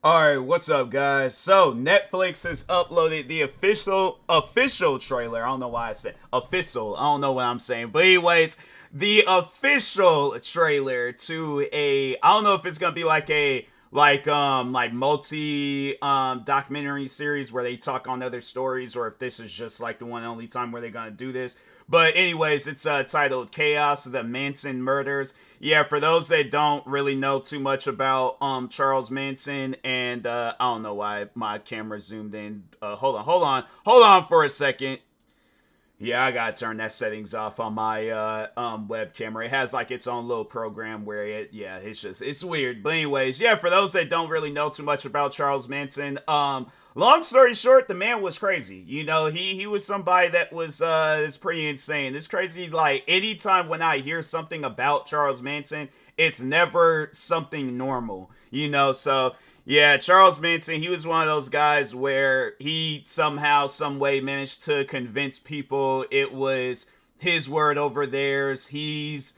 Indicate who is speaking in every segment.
Speaker 1: Alright, what's up guys? So Netflix has uploaded the official trailer. I don't know why I said official. I don't know what I'm saying. But anyways, the official trailer to a I don't know if it's gonna be like a like multi documentary series where they talk on other stories, or if this is just like the one and only time where they're gonna do this. But anyways, it's titled Chaos: The Manson Murders. Yeah, for those that don't really know too much about Charles Manson, and I don't know why my camera zoomed in. Hold on for a second. Yeah, I gotta turn that settings off on my web camera. It has like its own little program where it's weird. But anyways, yeah, for those that don't really know too much about Charles Manson, long story short, the man was crazy. You know, he was somebody that was is pretty insane. It's crazy. Like anytime when I hear something about Charles Manson, it's never something normal. You know, so yeah, Charles Manson, he was one of those guys where he somehow, some way managed to convince people it was his word over theirs. He's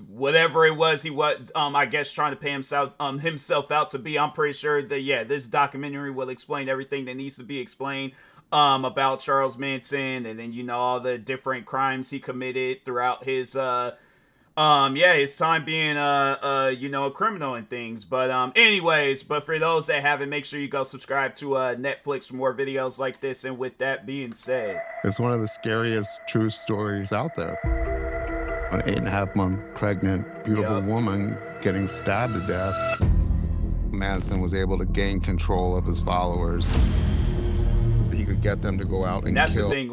Speaker 1: whatever it was he was I guess trying to pay himself out to be. I'm pretty sure that yeah, this documentary will explain everything that needs to be explained about Charles Manson, and then you know all the different crimes he committed throughout his yeah, his time being a criminal and things. But anyways, but for those that haven't, make sure you go subscribe to Netflix for more videos like this. And with that being said,
Speaker 2: it's one of the scariest true stories out there. An 8.5-month pregnant, beautiful woman getting stabbed to death. Manson was able to gain control of his followers. He could get them to go out and
Speaker 1: that's
Speaker 2: kill.
Speaker 1: the thing.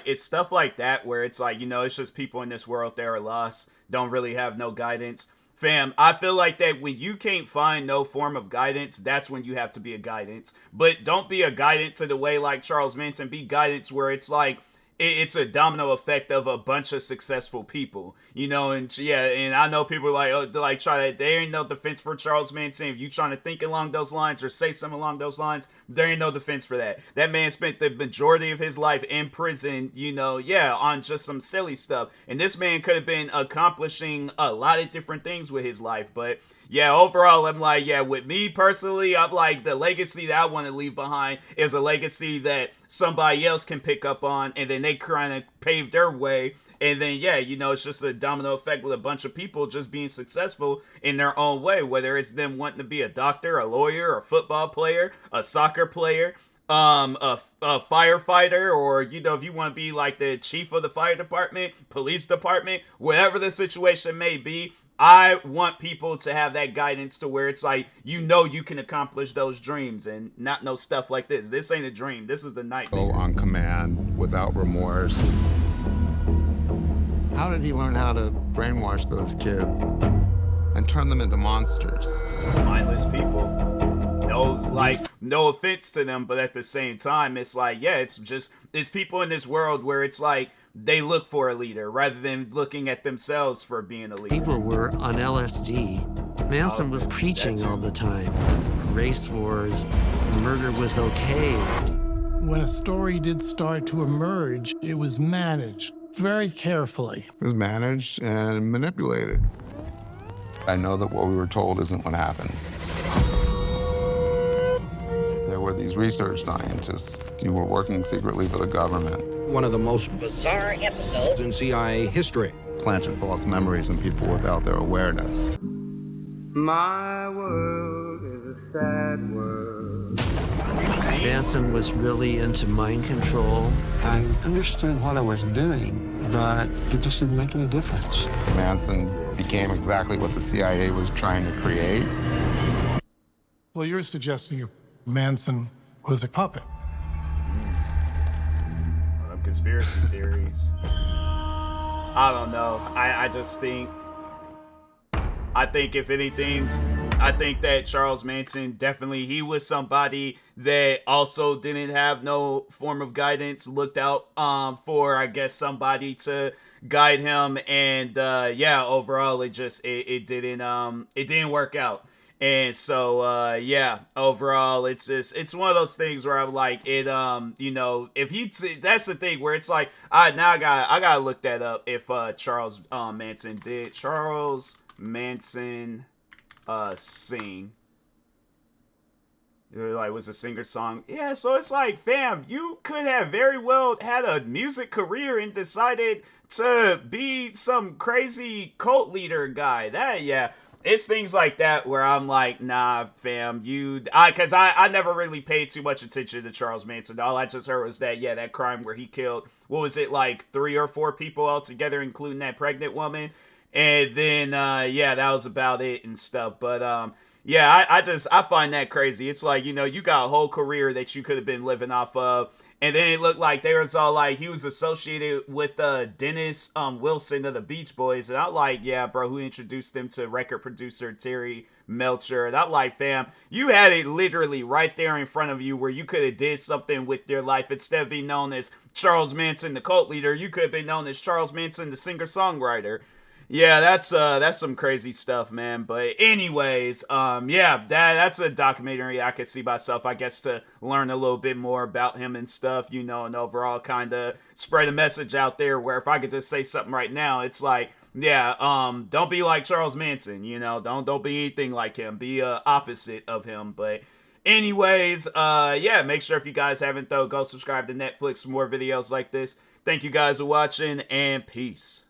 Speaker 1: It's stuff like that where it's like, you know, it's just people in this world that are lost, don't really have no guidance. Fam, I feel like that when you can't find no form of guidance, that's when you have to be a guidance. But don't be a guidance in the way like Charles Manson. Be guidance where it's like it's a domino effect of a bunch of successful people, you know. And yeah, and I know people are like, oh, like try to, there ain't no defense for Charles Manson. If you trying to think along those lines or say something along those lines, there ain't no defense for that. That man spent the majority of his life in prison, you know, yeah, on just some silly stuff. And this man could have been accomplishing a lot of different things with his life, but yeah, overall, I'm like, yeah, with me personally, I'm like, the legacy that I want to leave behind is a legacy that somebody else can pick up on, and then they kind of pave their way. And then, yeah, you know, it's just a domino effect with a bunch of people just being successful in their own way, whether it's them wanting to be a doctor, a lawyer, a football player, a soccer player, a firefighter, or you know, if you want to be like the chief of the fire department, police department, whatever the situation may be. I want people to have that guidance to where it's like, you know, you can accomplish those dreams and not no stuff like this. This ain't a dream. This is a nightmare.
Speaker 2: On command, without remorse. How did he learn how to brainwash those kids and turn them into monsters?
Speaker 1: Mindless people. No offense to them, but at the same time, it's like, yeah, it's people in this world where it's like, they look for a leader rather than looking at themselves for being a leader.
Speaker 3: People were on LSD. Manson was preaching all the time. Race wars, murder was okay.
Speaker 4: When a story did start to emerge, it was managed very carefully.
Speaker 2: It was managed and manipulated. I know that what we were told isn't what happened. There were these research scientists who were working secretly for the government.
Speaker 5: One of the most bizarre episodes in CIA history.
Speaker 2: Planted false memories in people without their awareness.
Speaker 6: My world is a sad world.
Speaker 3: Manson was really into mind control.
Speaker 7: I understood what I was doing, but it just didn't make any difference.
Speaker 2: Manson became exactly what the CIA was trying to create.
Speaker 4: Well, you're suggesting Manson was a puppet.
Speaker 1: Conspiracy theories. I don't know. I just think, I think if anything's, I think that Charles Manson definitely, he was somebody that also didn't have no form of guidance, looked out for, I guess, somebody to guide him, and yeah, overall it didn't work out. And so, yeah, overall, it's one of those things where I'm like, you know, that's the thing where it's like, I gotta look that up. If Charles Manson sing, Like, was a singer song. Yeah, so it's like, fam, you could have very well had a music career and decided to be some crazy cult leader guy. Yeah. It's things like that where I'm like, nah, fam, because I never really paid too much attention to Charles Manson. All I just heard was that, yeah, that crime where he killed, what was it, like 3 or 4 people altogether, including that pregnant woman. And then, yeah, that was about it and stuff. But, yeah, I find that crazy. It's like, you got a whole career that you could have been living off of. And then it looked like they was all like, he was associated with Dennis Wilson of the Beach Boys. And I'm like, yeah, bro, who introduced them to record producer Terry Melcher? And I'm like, fam, you had it literally right there in front of you where you could have did something with your life. Instead of being known as Charles Manson, the cult leader, you could have been known as Charles Manson, the singer-songwriter. Yeah, that's some crazy stuff, man. But anyways, yeah, that's a documentary I could see myself, I guess, to learn a little bit more about him and stuff, and overall kind of spread a message out there where if I could just say something right now, it's like, yeah, don't be like Charles Manson, don't be anything like him, be opposite of him. But anyways, yeah, make sure if you guys haven't though, go subscribe to Netflix for more videos like this. Thank you guys for watching, and peace.